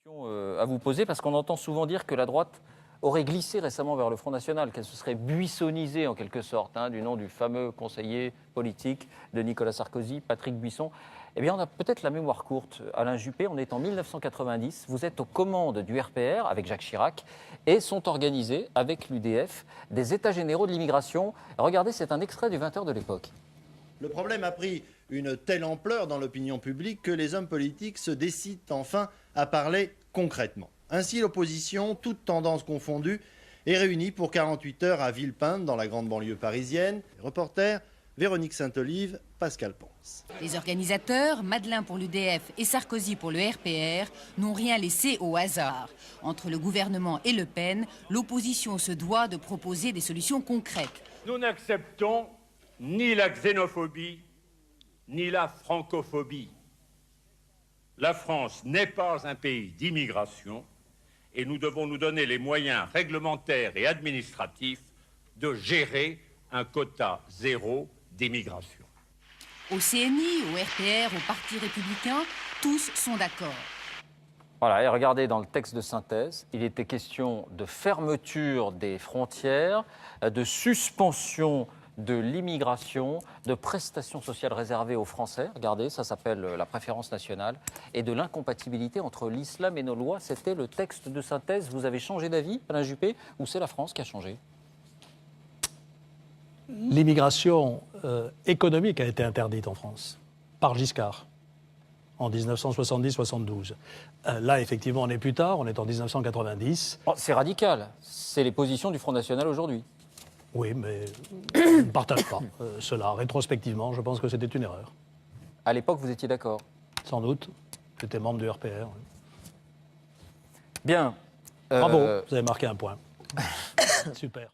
À vous poser, parce qu'on entend souvent dire que la droite aurait glissé récemment vers le Front National, qu'elle se serait buissonnisée en quelque sorte, du nom du fameux conseiller politique de Nicolas Sarkozy, Patrick Buisson. Eh bien, on a peut-être la mémoire courte. Alain Juppé, on est en 1990, vous êtes aux commandes du RPR avec Jacques Chirac et sont organisés avec l'UDF des États généraux de l'immigration. Regardez, c'est un extrait du 20h de l'époque. Le problème a pris une telle ampleur dans l'opinion publique que les hommes politiques se décident enfin à parler concrètement. Ainsi, l'opposition, toutes tendances confondues, est réunie pour 48 heures à Villepinte, dans la grande banlieue parisienne. Reporter, Véronique Saint-Olive, Pascal Ponce. Les organisateurs, Madeleine pour l'UDF et Sarkozy pour le RPR, n'ont rien laissé au hasard. Entre le gouvernement et Le Pen, l'opposition se doit de proposer des solutions concrètes. Nous n'acceptons ni la xénophobie, ni la francophobie. La France n'est pas un pays d'immigration et nous devons nous donner les moyens réglementaires et administratifs de gérer un quota zéro d'immigration. Au CNI, au RPR, au Parti républicain, tous sont d'accord. Voilà, et regardez dans le texte de synthèse, il était question de fermeture des frontières, de suspension de l'immigration, de prestations sociales réservées aux Français, regardez, ça s'appelle la préférence nationale, et de l'incompatibilité entre l'islam et nos lois. C'était le texte de synthèse. Vous avez changé d'avis, Alain Juppé, ou c'est la France qui a changé? L'immigration économique a été interdite en France, par Giscard, en 1970-72. Là, effectivement, on est plus tard, on est en 1990. Oh, c'est radical, c'est les positions du Front National aujourd'hui. Oui, mais je ne partage pas cela. Rétrospectivement, je pense que c'était une erreur. À l'époque, vous étiez d'accord? Sans doute. J'étais membre du RPR. Bien. Bravo, vous avez marqué un point. Super.